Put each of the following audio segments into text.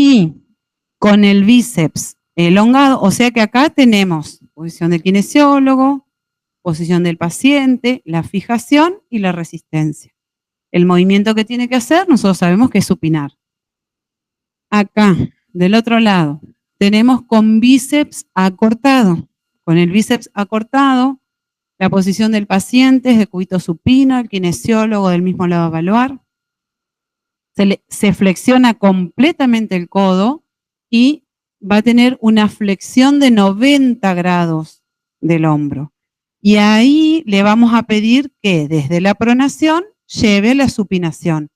Y con el bíceps elongado, o sea que acá tenemos posición del kinesiólogo, posición del paciente, la fijación y la resistencia. El movimiento que tiene que hacer, nosotros sabemos que es supinar. Acá, del otro lado, tenemos con bíceps acortado. Con el bíceps acortado, la posición del paciente es de cúbito supino, el kinesiólogo del mismo lado va a evaluar. Se flexiona completamente el codo y va a tener una flexión de 90 grados del hombro. Y ahí le vamos a pedir que desde la pronación lleve la supinación.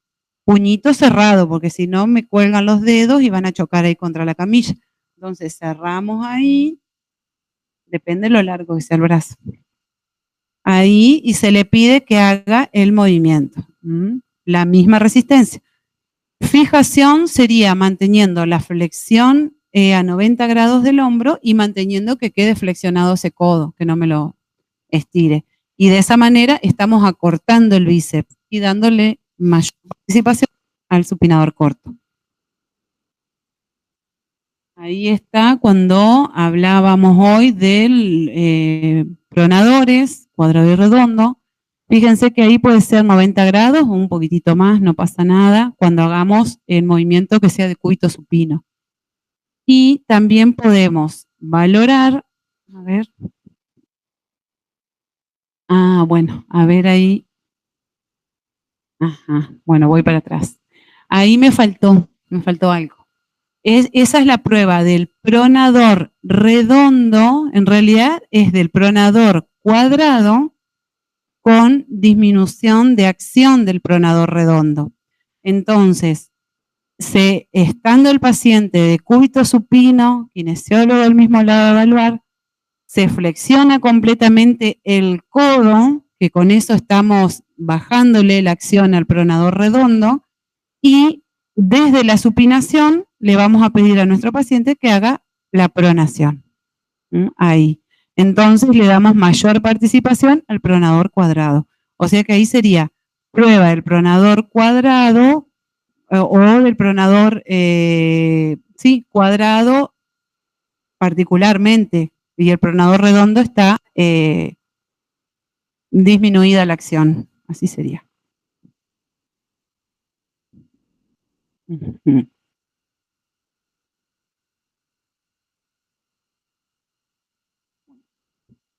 Puñito cerrado, porque si no me cuelgan los dedos y van a chocar ahí contra la camilla. Entonces cerramos ahí, depende de lo largo que sea el brazo. Ahí, y se le pide que haga el movimiento. La misma resistencia. Fijación sería manteniendo la flexión a 90 grados del hombro y manteniendo que quede flexionado ese codo, que no me lo estire. Y de esa manera estamos acortando el bíceps y dándole mayor participación al supinador corto. Ahí está cuando hablábamos hoy del pronadores, cuadrado y redondo. Fíjense que ahí puede ser 90 grados o un poquitito más, no pasa nada, cuando hagamos el movimiento que sea de cúbito supino. Y también podemos valorar, a ver. Bueno, a ver ahí. Ajá, bueno, voy para atrás. Ahí me faltó algo. Esa es la prueba del pronador redondo, en realidad es del pronador cuadrado con disminución de acción del pronador redondo. Entonces, estando el paciente de cúbito supino, kinesiólogo del mismo lado de evaluar, se flexiona completamente el codo, que con eso estamos bajándole la acción al pronador redondo, y desde la supinación le vamos a pedir a nuestro paciente que haga la pronación. Ahí. Entonces le damos mayor participación al pronador cuadrado. O sea que ahí sería prueba del pronador cuadrado o del pronador, cuadrado particularmente, y el pronador redondo está disminuida la acción. Así sería.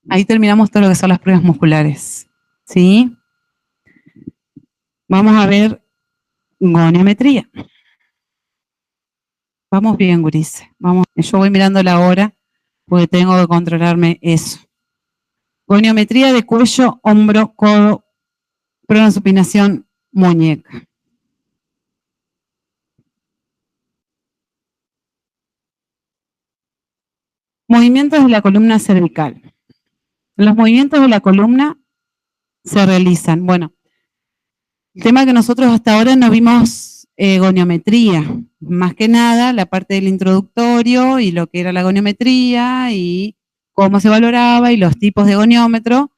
Ahí terminamos todo lo que son las pruebas musculares. ¿Sí? Vamos a ver goniometría. Vamos bien, gurises. Vamos. Yo voy mirando la hora porque tengo que controlarme eso. Goniometría de cuello, hombro, codo, pronosupinación, muñeca. Movimientos de la columna cervical. Los movimientos de la columna se realizan. Bueno, el tema que nosotros hasta ahora no vimos goniometría. Más que nada la parte del introductorio y lo que era la goniometría y cómo se valoraba y los tipos de goniómetro.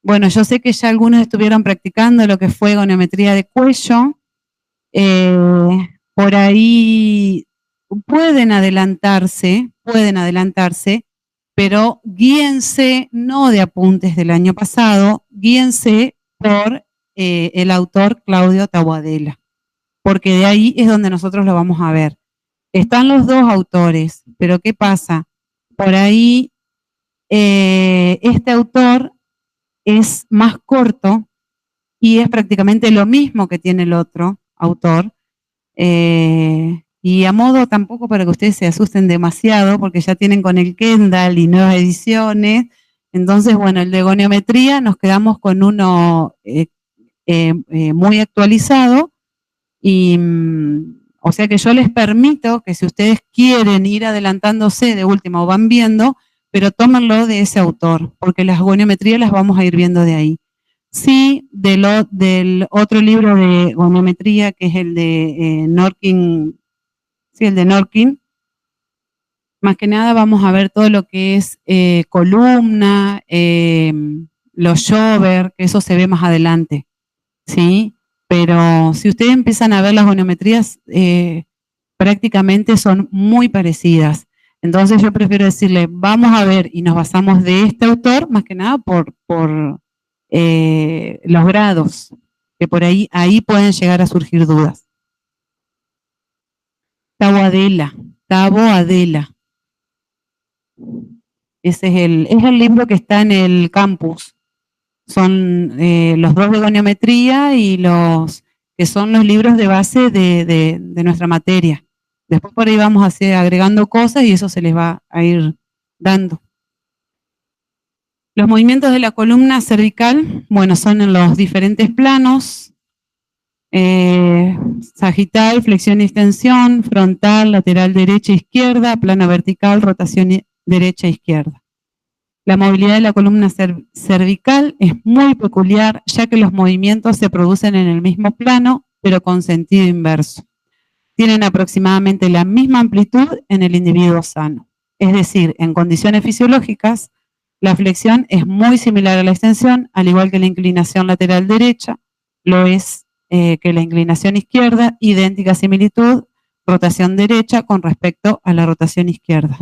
Bueno, yo sé que ya algunos estuvieron practicando lo que fue goniometría de cuello. Por ahí pueden adelantarse, pero guíense no de apuntes del año pasado, guíense por el autor Claudio Taboadella, porque de ahí es donde nosotros lo vamos a ver. Están los dos autores, pero ¿qué pasa? Por ahí este autor es más corto y es prácticamente lo mismo que tiene el otro autor. Y a modo tampoco para que ustedes se asusten demasiado, porque ya tienen con el Kendall y nuevas ediciones. Entonces, bueno, el de goniometría nos quedamos con uno muy actualizado. Y, o sea que yo les permito que si ustedes quieren ir adelantándose de última o van viendo, pero tómenlo de ese autor, porque las goniometrías las vamos a ir viendo de ahí. Sí, del otro libro de goniometría, que es el de Norkin, sí, el de Norkin, Más que nada vamos a ver todo lo que es columna, los shover, que eso se ve más adelante, ¿sí? Pero si ustedes empiezan a ver las goniometrías, prácticamente son muy parecidas. Entonces yo prefiero decirle, vamos a ver, y nos basamos de este autor, más que nada por los grados, que por ahí pueden llegar a surgir dudas. Tabo Adela. Ese es el libro que está en el campus. Son los dos de goniometría y los que son los libros de base de nuestra materia. Después por ahí vamos agregando cosas y eso se les va a ir dando. Los movimientos de la columna cervical, bueno, son en los diferentes planos. Sagital, flexión y extensión, frontal, lateral derecha e izquierda, plano vertical, rotación derecha e izquierda. La movilidad de la columna cervical es muy peculiar, ya que los movimientos se producen en el mismo plano, pero con sentido inverso. Tienen aproximadamente la misma amplitud en el individuo sano. Es decir, en condiciones fisiológicas, la flexión es muy similar a la extensión, al igual que la inclinación lateral derecha, lo es que la inclinación izquierda, idéntica similitud, rotación derecha con respecto a la rotación izquierda.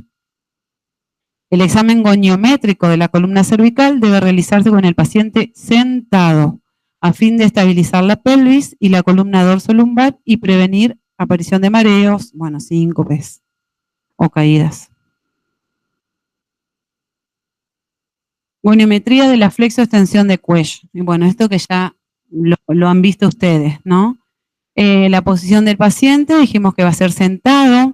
El examen goniométrico de la columna cervical debe realizarse con el paciente sentado, a fin de estabilizar la pelvis y la columna dorsolumbar y prevenir aparición de mareos, bueno, síncopes o caídas. Goniometría de la flexo-extensión de cuello. Y bueno, esto que ya lo han visto ustedes, ¿no? La posición del paciente, dijimos que va a ser sentado,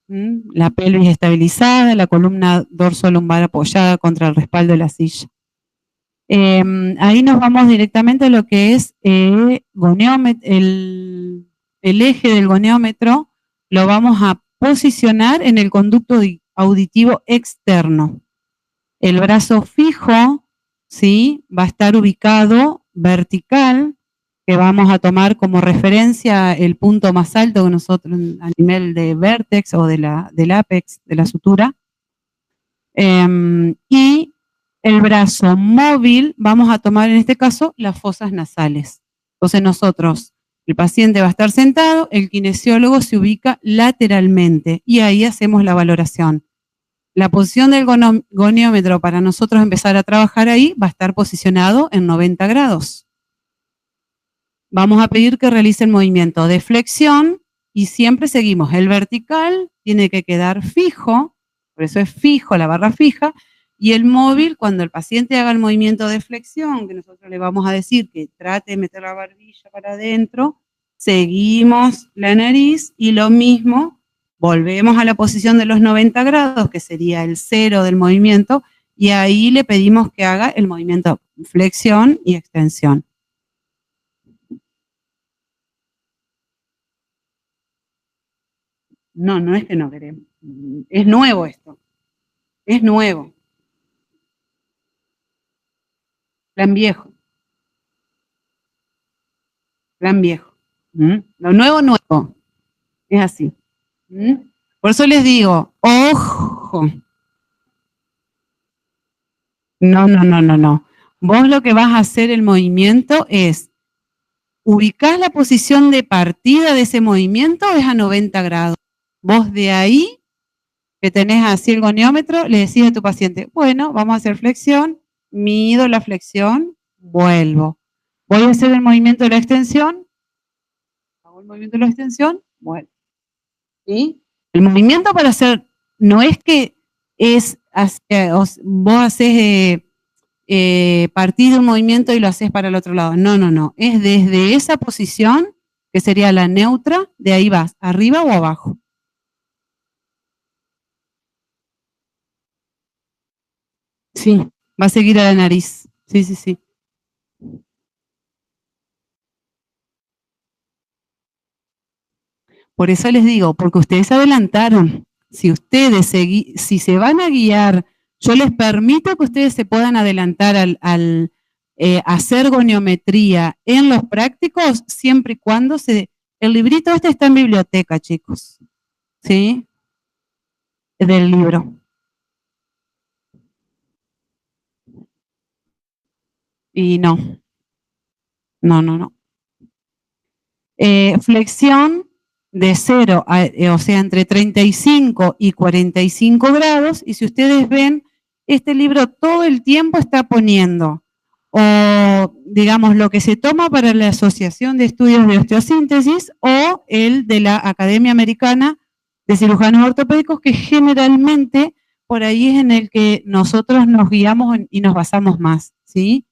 la pelvis estabilizada, la columna dorso-lumbar apoyada contra el respaldo de la silla. Ahí nos vamos directamente a lo que es el eje del goniómetro, lo vamos a posicionar en el conducto auditivo externo. El brazo fijo, ¿sí?, va a estar ubicado vertical, que vamos a tomar como referencia el punto más alto que nosotros a nivel de vértex o del ápex de la sutura. Y el brazo móvil, vamos a tomar en este caso las fosas nasales. Entonces nosotros, el paciente va a estar sentado, el kinesiólogo se ubica lateralmente y ahí hacemos la valoración. La posición del goniómetro para nosotros empezar a trabajar ahí va a estar posicionado en 90 grados. Vamos a pedir que realice el movimiento de flexión y siempre seguimos. El vertical tiene que quedar fijo, por eso es fijo, la barra fija, y el móvil, cuando el paciente haga el movimiento de flexión, que nosotros le vamos a decir que trate de meter la barbilla para adentro, seguimos la nariz y lo mismo, volvemos a la posición de los 90 grados, que sería el cero del movimiento, y ahí le pedimos que haga el movimiento flexión y extensión. No, no es que no queremos. Es nuevo esto. Es nuevo. Plan viejo. Plan viejo. Lo nuevo, nuevo. Es así. Por eso les digo, ojo. No. Vos lo que vas a hacer el movimiento es, ubicás la posición de partida de ese movimiento, es a 90 grados. Vos de ahí, que tenés así el goniómetro, le decís a tu paciente, bueno, vamos a hacer flexión, mido la flexión, vuelvo. Voy a hacer el movimiento de la extensión, hago el movimiento de la extensión, vuelvo. ¿Sí? El movimiento para hacer, no es que es, vos haces partir de un movimiento y lo haces para el otro lado. No. Es desde esa posición, que sería la neutra, de ahí vas, arriba o abajo. Sí, va a seguir a la nariz. Sí. Por eso les digo, porque ustedes adelantaron. Si ustedes si se van a guiar, yo les permito que ustedes se puedan adelantar al hacer goniometría en los prácticos, siempre y cuando el librito este está en biblioteca, chicos. ¿Sí? del libro. Y no. Flexión de 0, o sea, entre 35 y 45 grados. Y si ustedes ven, este libro todo el tiempo está poniendo, o digamos, lo que se toma para la Asociación de Estudios de Osteosíntesis o el de la Academia Americana de Cirujanos Ortopédicos, que generalmente por ahí es en el que nosotros nos guiamos y nos basamos más, ¿sí?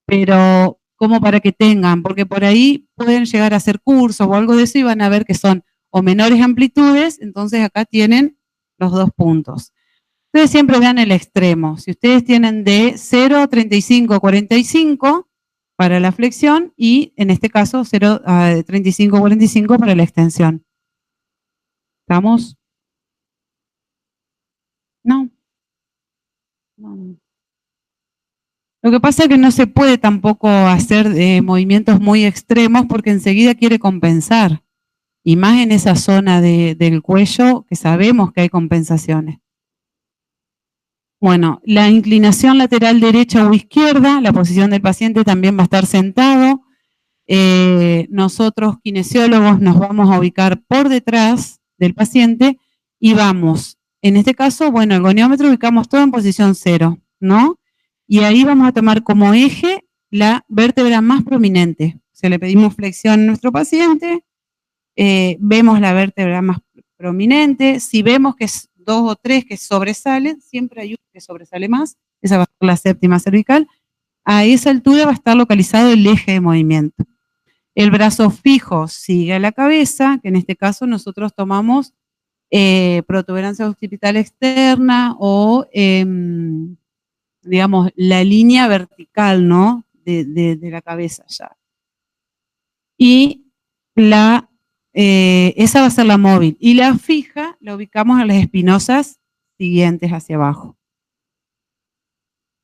Pero como para que tengan, porque por ahí pueden llegar a hacer cursos o algo de eso y van a ver que son o menores amplitudes, entonces acá tienen los 2 puntos. Ustedes siempre vean el extremo. Si ustedes tienen de 0 a 35 a 45 para la flexión y en este caso 0 a 35 a 45 para la extensión. ¿Estamos? No. Lo que pasa es que no se puede tampoco hacer movimientos muy extremos porque enseguida quiere compensar. Y más en esa zona del cuello que sabemos que hay compensaciones. Bueno, la inclinación lateral derecha o izquierda, la posición del paciente también va a estar sentado. Nosotros, kinesiólogos, nos vamos a ubicar por detrás del paciente y vamos, en este caso, bueno, el goniómetro ubicamos todo en posición 0, ¿no? Y ahí vamos a tomar como eje la vértebra más prominente. O sea, le pedimos flexión a nuestro paciente, vemos la vértebra más prominente. Si vemos que es 2 o 3 que sobresalen, siempre hay uno que sobresale más, esa va a ser la séptima cervical. A esa altura va a estar localizado el eje de movimiento. El brazo fijo sigue a la cabeza, que en este caso nosotros tomamos protuberancia occipital externa o, digamos, la línea vertical, ¿no? De la cabeza ya. Y esa va a ser la móvil. Y la fija la ubicamos en las espinosas siguientes hacia abajo.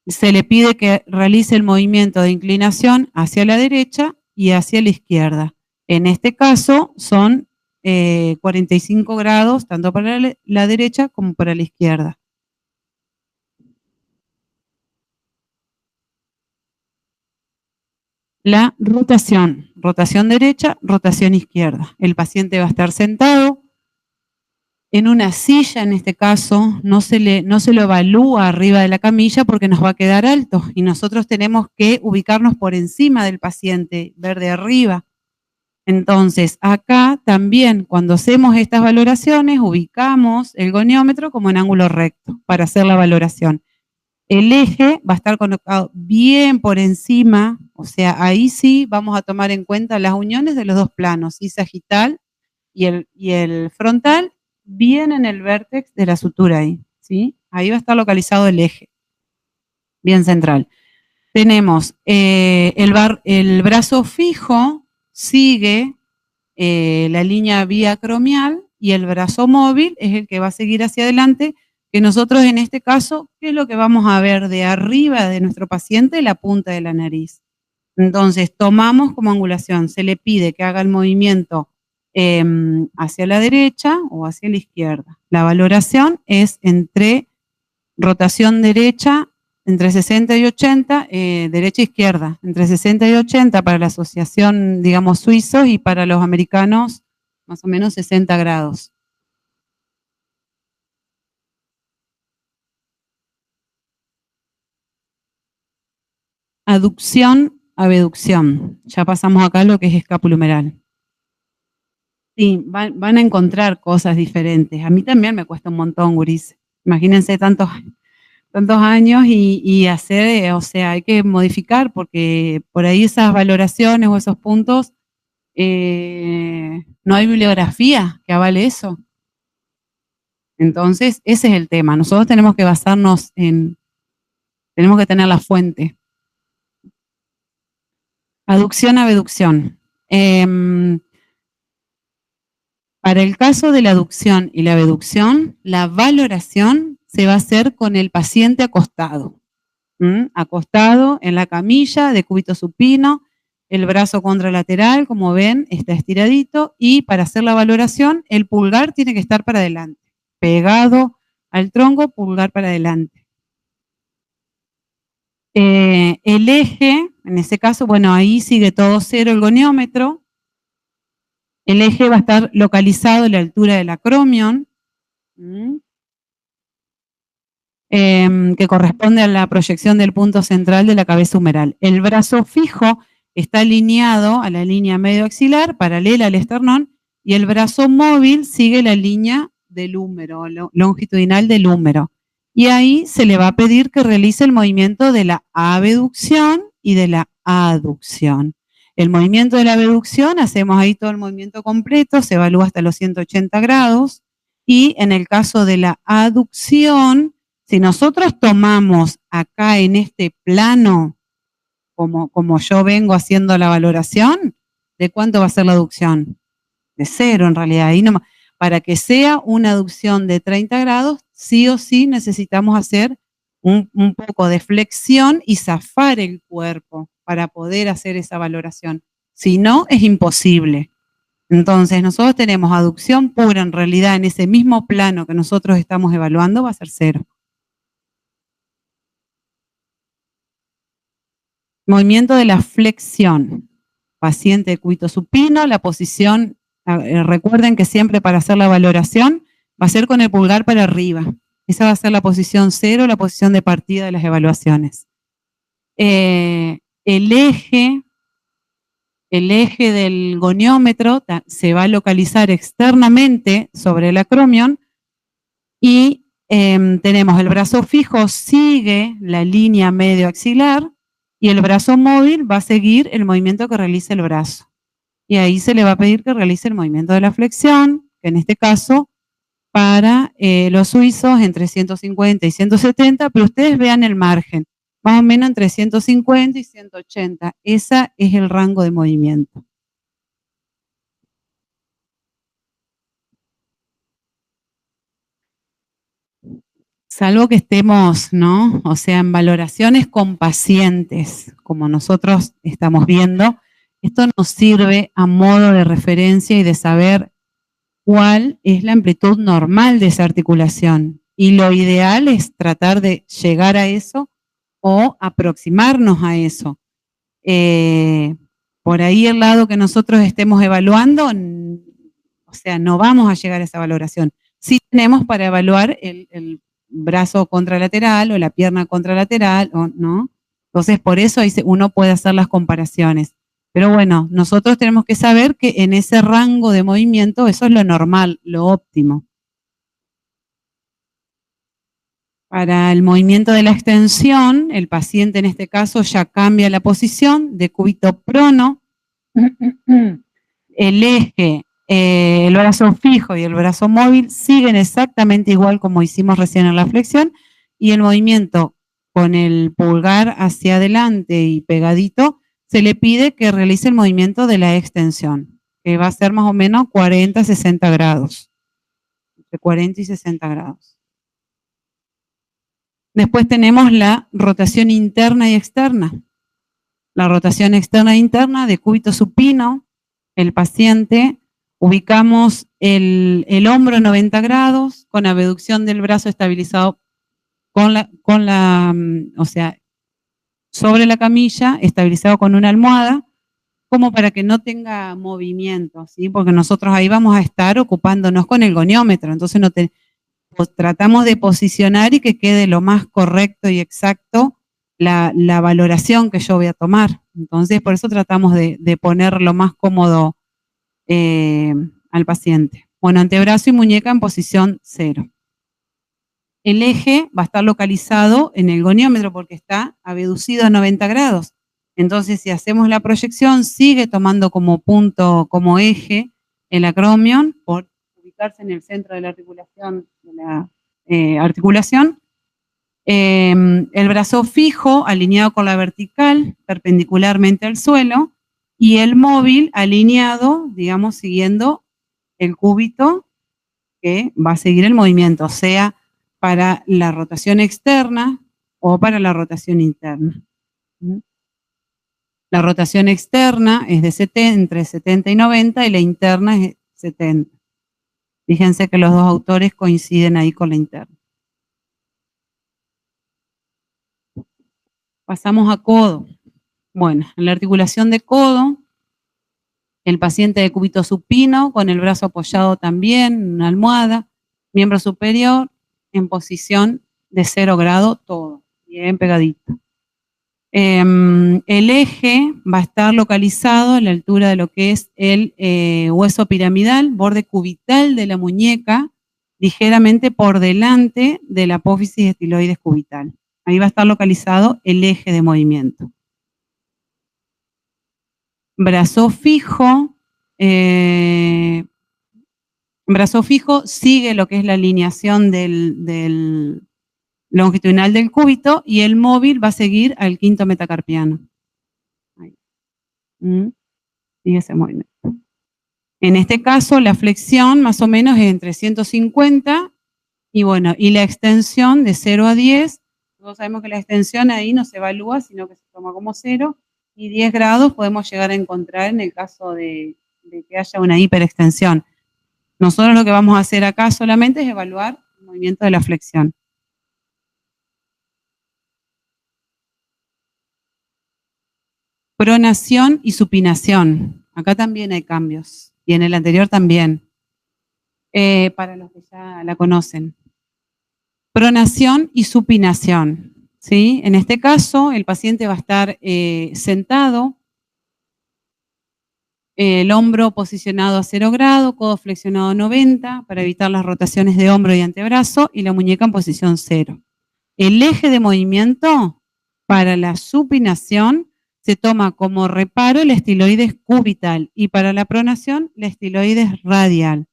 Se le pide que realice el movimiento de inclinación hacia la derecha y hacia la izquierda. En este caso son 45 grados tanto para la derecha como para la izquierda. La rotación derecha, rotación izquierda. El paciente va a estar sentado en una silla, en este caso, no se lo evalúa arriba de la camilla porque nos va a quedar alto y nosotros tenemos que ubicarnos por encima del paciente, ver de arriba. Entonces, acá también, cuando hacemos estas valoraciones, ubicamos el goniómetro como en ángulo recto para hacer la valoración. El eje va a estar colocado bien por encima, o sea, ahí sí vamos a tomar en cuenta las uniones de los dos planos, y sagital y el frontal, bien en el vértex de la sutura ahí, ¿sí? Ahí va a estar localizado el eje, bien central. Tenemos el brazo fijo, sigue la línea biacromial y el brazo móvil es el que va a seguir hacia adelante, que nosotros en este caso, ¿qué es lo que vamos a ver de arriba de nuestro paciente? La punta de la nariz. Entonces, tomamos como angulación, se le pide que haga el movimiento hacia la derecha o hacia la izquierda. La valoración es entre rotación derecha, entre 60 y 80, derecha e izquierda, entre 60 y 80 para la asociación, digamos, suizos, y para los americanos, más o menos 60 grados. Aducción, abducción. Ya pasamos acá a lo que es escapulohumeral. Sí, van a encontrar cosas diferentes. A mí también me cuesta un montón, guris. Imagínense tantos años y hacer, o sea, hay que modificar porque por ahí esas valoraciones o esos puntos, no hay bibliografía que avale eso. Entonces, ese es el tema. Nosotros tenemos que basarnos tenemos que tener la fuente. Aducción, abducción. Para el caso de la aducción y la abducción, la valoración se va a hacer con el paciente acostado. Acostado en la camilla de cúbito supino, el brazo contralateral, como ven, está estiradito, y para hacer la valoración, el pulgar tiene que estar para adelante, pegado al tronco, pulgar para adelante. El eje, en ese caso, bueno, ahí sigue todo cero el goniómetro. El eje va a estar localizado a la altura del acromion, que corresponde a la proyección del punto central de la cabeza humeral. El brazo fijo está alineado a la línea medio axilar, paralela al esternón, y el brazo móvil sigue la línea del húmero, longitudinal del húmero. Y ahí se le va a pedir que realice el movimiento de la abducción y de la aducción. El movimiento de la abducción, hacemos ahí todo el movimiento completo, se evalúa hasta los 180 grados, y en el caso de la aducción, si nosotros tomamos acá en este plano, como yo vengo haciendo la valoración, ¿de cuánto va a ser la aducción? De 0 en realidad. Ahí nomás. Para que sea una aducción de 30 grados, sí o sí necesitamos hacer un poco de flexión y zafar el cuerpo para poder hacer esa valoración. Si no, es imposible. Entonces, nosotros tenemos aducción pura, en realidad, en ese mismo plano que nosotros estamos evaluando, va a ser 0. Movimiento de la flexión. Paciente de cúbito supino, la posición, recuerden que siempre para hacer la valoración va a ser con el pulgar para arriba. Esa va a ser la posición 0, la posición de partida de las evaluaciones. El eje del goniómetro se va a localizar externamente sobre el acromion y tenemos el brazo fijo, sigue la línea medio axilar, y el brazo móvil va a seguir el movimiento que realiza el brazo. Y ahí se le va a pedir que realice el movimiento de la flexión, que en este caso para los suizos entre 150 y 170, pero ustedes vean el margen, más o menos entre 150 y 180. Ese es el rango de movimiento. Salvo que estemos, ¿no? O sea, en valoraciones con pacientes, como nosotros estamos viendo, esto nos sirve a modo de referencia y de saber cuál es la amplitud normal de esa articulación. Y lo ideal es tratar de llegar a eso o aproximarnos a eso. Por ahí el lado que nosotros estemos evaluando, o sea, no vamos a llegar a esa valoración. Sí tenemos para evaluar el brazo contralateral o la pierna contralateral, ¿no? Entonces, por eso uno puede hacer las comparaciones. Pero bueno, nosotros tenemos que saber que en ese rango de movimiento eso es lo normal, lo óptimo. Para el movimiento de la extensión, el paciente en este caso ya cambia la posición de cúbito prono. El eje, el brazo fijo y el brazo móvil siguen exactamente igual como hicimos recién en la flexión, y el movimiento con el pulgar hacia adelante y pegadito, se le pide que realice el movimiento de la extensión, que va a ser más o menos 40 60 grados. Entre 40 y 60 grados. Después tenemos la rotación interna y externa. La rotación externa e interna de cúbito supino, el paciente, ubicamos el hombro 90 grados, con abducción del brazo estabilizado o sea, sobre la camilla, estabilizado con una almohada, como para que no tenga movimiento, ¿sí? Porque nosotros ahí vamos a estar ocupándonos con el goniómetro, entonces tratamos de posicionar y que quede lo más correcto y exacto la valoración que yo voy a tomar. Entonces, por eso tratamos de poner lo más cómodo al paciente. Bueno, antebrazo y muñeca en posición 0. El eje va a estar localizado en el goniómetro porque está abducido a 90 grados. Entonces, si hacemos la proyección, sigue tomando como punto, como eje, el acromion, por ubicarse en el centro de la articulación, el brazo fijo alineado con la vertical, perpendicularmente al suelo, y el móvil alineado, digamos, siguiendo el cúbito que va a seguir el movimiento, sea para la rotación externa o para la rotación interna. La rotación externa es de entre 70 y 90 y la interna es 70. Fíjense que los dos autores coinciden ahí con la interna. Pasamos a codo. Bueno, en la articulación de codo, el paciente de cúbito supino, con el brazo apoyado también en una almohada, miembro superior en posición de 0 grado, todo, bien pegadito. El eje va a estar localizado a la altura de lo que es el hueso piramidal, borde cubital de la muñeca, ligeramente por delante de la apófisis estiloides cubital. Ahí va a estar localizado el eje de movimiento. Brazo fijo sigue lo que es la alineación del longitudinal del cúbito y el móvil va a seguir al quinto metacarpiano. Ahí. Sigue ese movimiento. En este caso, la flexión más o menos es entre 150 y bueno, y la extensión de 0 a 10. Todos sabemos que la extensión ahí no se evalúa, sino que se toma como 0. Y 10 grados podemos llegar a encontrar en el caso de que haya una hiperextensión. Nosotros lo que vamos a hacer acá solamente es evaluar el movimiento de la flexión. Pronación y supinación. Acá también hay cambios. Y en el anterior también. Para los que ya la conocen. Pronación y supinación. ¿Sí? En este caso, el paciente va a estar sentado, el hombro posicionado a 0 grado, codo flexionado a 90 para evitar las rotaciones de hombro y antebrazo y la muñeca en posición 0. El eje de movimiento para la supinación se toma como reparo el estiloides cubital y para la pronación la estiloides radial.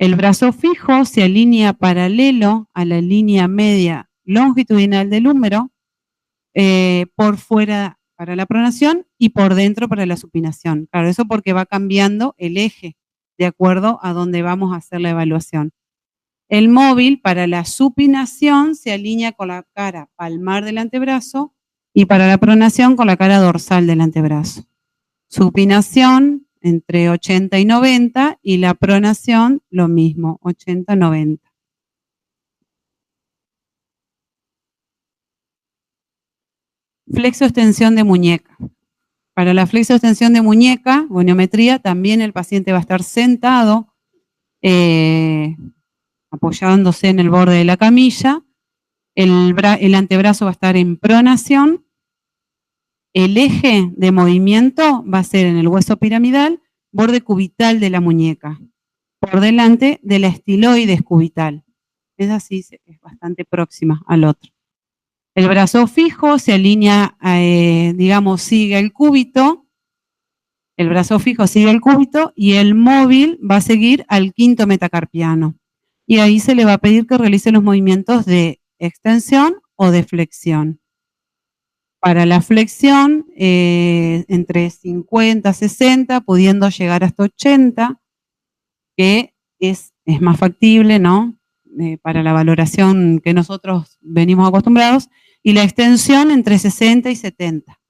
El brazo fijo se alinea paralelo a la línea media longitudinal del húmero, por fuera para la pronación y por dentro para la supinación. Claro, eso porque va cambiando el eje de acuerdo a donde vamos a hacer la evaluación. El móvil para la supinación se alinea con la cara palmar del antebrazo y para la pronación con la cara dorsal del antebrazo. Supinación entre 80 y 90 y la pronación lo mismo, 80-90. Flexo-extensión de muñeca. Para la flexo-extensión de muñeca, goniometría, también el paciente va a estar sentado, apoyándose en el borde de la camilla. El antebrazo va a estar en pronación. El eje de movimiento va a ser en el hueso piramidal, borde cubital de la muñeca, por delante de la estiloides cubital. Es así, es bastante próxima al otro. El brazo fijo se alinea, digamos, sigue el cúbito. El brazo fijo sigue el cúbito y el móvil va a seguir al quinto metacarpiano. Y ahí se le va a pedir que realice los movimientos de extensión o de flexión. Para la flexión, entre 50, 60, pudiendo llegar hasta 80, que es más factible, ¿no? Para la valoración que nosotros venimos acostumbrados, y la extensión entre 60 y 70.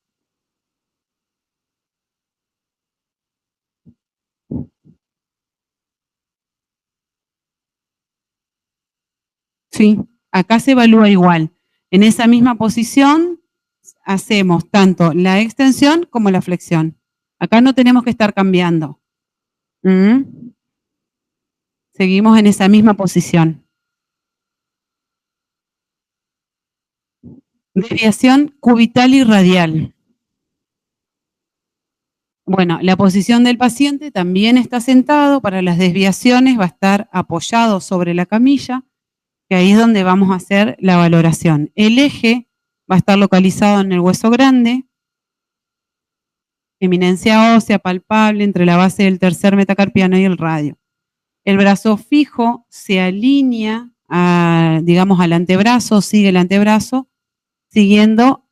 Sí, acá se evalúa igual. En esa misma posición hacemos tanto la extensión como la flexión. Acá no tenemos que estar cambiando. Seguimos en esa misma posición. Desviación cubital y radial. Bueno, la posición del paciente también está sentado. Para las desviaciones va a estar apoyado sobre la camilla, que ahí es donde vamos a hacer la valoración. El eje va a estar localizado en el hueso grande, eminencia ósea palpable entre la base del tercer metacarpiano y el radio. El brazo fijo se alinea, digamos, al antebrazo, sigue el antebrazo, siguiendo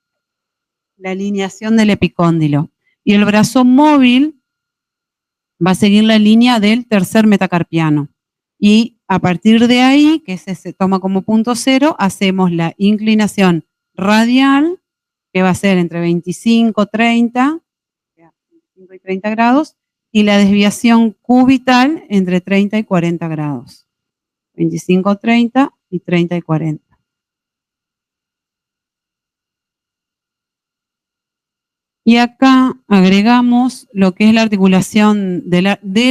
la alineación del epicóndilo. Y el brazo móvil va a seguir la línea del tercer metacarpiano. Y a partir de ahí, que se toma como punto cero, hacemos la inclinación radial, que va a ser entre 25, 30, 25 y 30 grados, y la desviación cubital entre 30 y 40 grados. 25, 30 y 30 y 40. Y acá agregamos lo que es la articulación de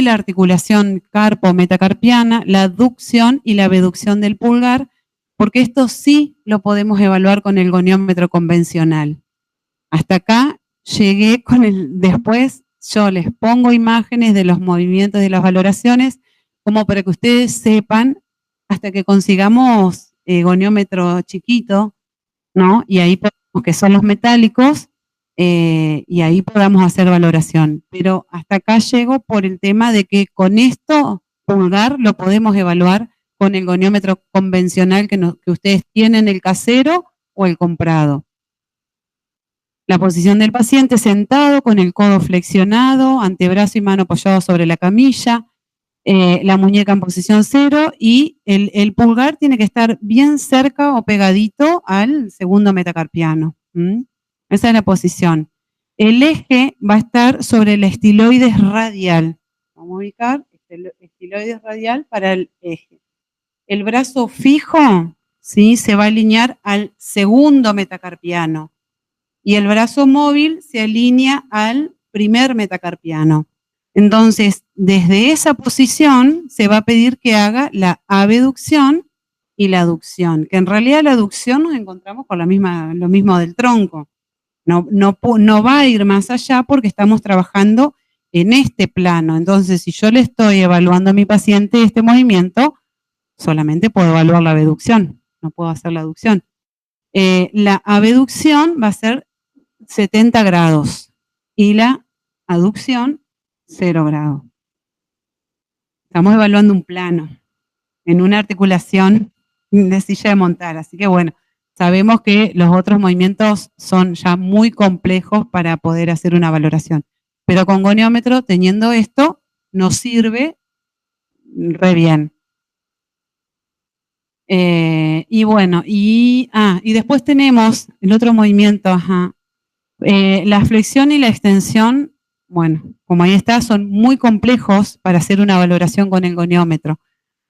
la articulación carpo-metacarpiana, la aducción y la abducción del pulgar, porque esto sí lo podemos evaluar con el goniómetro convencional. Hasta acá llegué con después yo les pongo imágenes de los movimientos de las valoraciones, como para que ustedes sepan, hasta que consigamos goniómetro chiquito, ¿no? Y ahí podemos, que son los metálicos, y ahí podamos hacer valoración. Pero hasta acá llego por el tema de que con esto, pulgar, lo podemos evaluar con el goniómetro convencional que ustedes tienen, el casero o el comprado. La posición del paciente sentado con el codo flexionado, antebrazo y mano apoyados sobre la camilla, la muñeca en posición 0 y el pulgar tiene que estar bien cerca o pegadito al segundo metacarpiano. Esa es la posición. El eje va a estar sobre el estiloides radial. Vamos a ubicar estiloides radial para el eje. El brazo fijo, ¿sí?, se va a alinear al segundo metacarpiano. Y el brazo móvil se alinea al primer metacarpiano. Entonces, desde esa posición se va a pedir que haga la abducción y la aducción, que en realidad la aducción nos encontramos con lo mismo del tronco. No va a ir más allá porque estamos trabajando en este plano. Entonces, si yo le estoy evaluando a mi paciente este movimiento, solamente puedo evaluar la abducción, no puedo hacer la aducción. La abducción va a ser 70 grados y la aducción 0 grados. Estamos evaluando un plano en una articulación de silla de montar, así que bueno, sabemos que los otros movimientos son ya muy complejos para poder hacer una valoración, pero con goniómetro, teniendo esto, nos sirve re bien. Y bueno, y después tenemos el otro movimiento, la flexión y la extensión, bueno, como ahí está, son muy complejos para hacer una valoración con el goniómetro.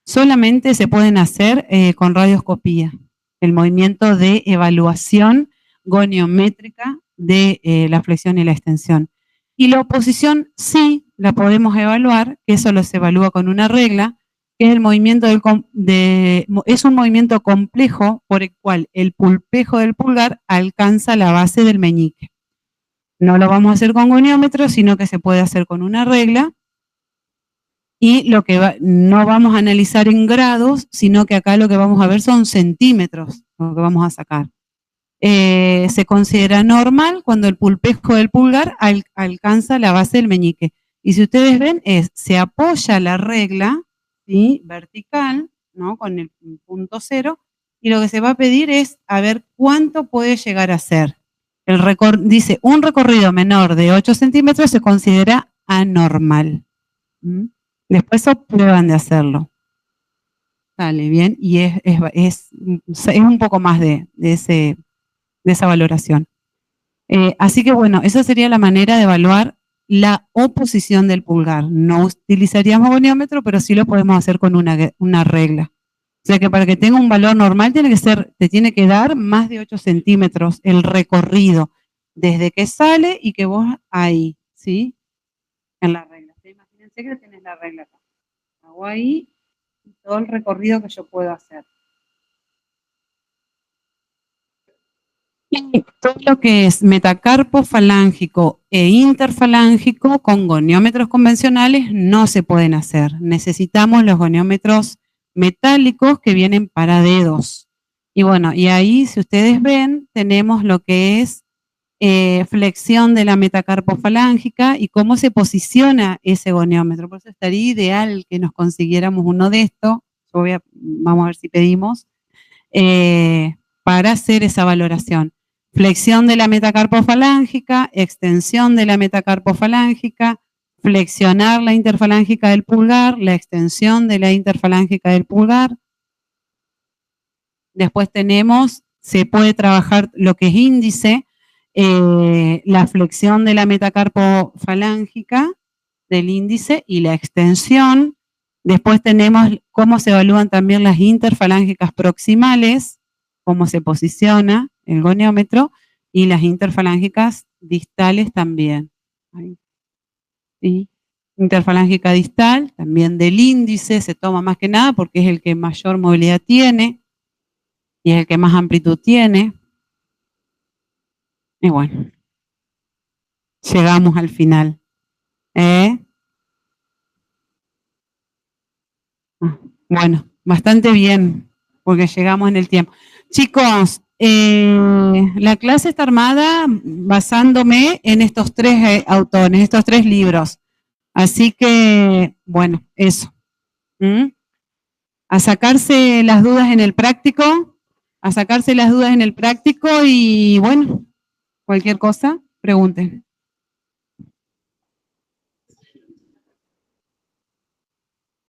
Solamente se pueden hacer con radioscopía, el movimiento de evaluación goniométrica de la flexión y la extensión. Y la oposición sí la podemos evaluar, que eso se evalúa con una regla, que es el movimiento es un movimiento complejo por el cual el pulpejo del pulgar alcanza la base del meñique. No lo vamos a hacer con goniómetro, sino que se puede hacer con una regla. Y no vamos a analizar en grados, sino que acá lo que vamos a ver son centímetros, lo que vamos a sacar. Se considera normal cuando el pulpejo del pulgar alcanza la base del meñique. Y si ustedes ven, se apoya la regla, ¿sí?, vertical, ¿no?, con el punto 0, y lo que se va a pedir es a ver cuánto puede llegar a ser. Dice, un recorrido menor de 8 centímetros se considera anormal. Después prueban de hacerlo. Sale bien, y es un poco más de esa valoración. Así que bueno, esa sería la manera de evaluar la oposición del pulgar. No utilizaríamos goniómetro, pero sí lo podemos hacer con una regla. O sea que para que tenga un valor normal te tiene que dar más de 8 centímetros el recorrido, desde que sale y que vos ahí, ¿sí?, en la regla. Imagínense que tenés la regla acá. Hago ahí todo el recorrido que yo puedo hacer. Y todo lo que es metacarpo falángico e interfalángico con goniómetros convencionales no se pueden hacer. Necesitamos los goniómetros metálicos que vienen para dedos. Y bueno, y ahí, si ustedes ven, tenemos lo que es flexión de la metacarpofalángica y cómo se posiciona ese goniómetro. Por eso estaría ideal que nos consiguiéramos uno de estos. Vamos a ver si pedimos, para hacer esa valoración. Flexión de la metacarpofalángica, extensión de la metacarpofalángica, flexionar la interfalángica del pulgar, la extensión de la interfalángica del pulgar. Después se puede trabajar lo que es índice, la flexión de la metacarpofalángica del índice y la extensión. Después tenemos cómo se evalúan también las interfalángicas proximales, cómo se posiciona el goniómetro, Y las interfalángicas distales también. Ahí. ¿Sí? Interfalángica distal, también del índice, se toma más que nada porque es el que mayor movilidad tiene y es el que más amplitud tiene. Y bueno, llegamos al final. Bueno, bastante bien, porque llegamos en el tiempo. Chicos, la clase está armada basándome en estos tres autores, estos tres libros. Así que, bueno, eso. ¿Mm? A sacarse las dudas en el práctico, a sacarse las dudas en el práctico y, bueno, cualquier cosa, pregunten.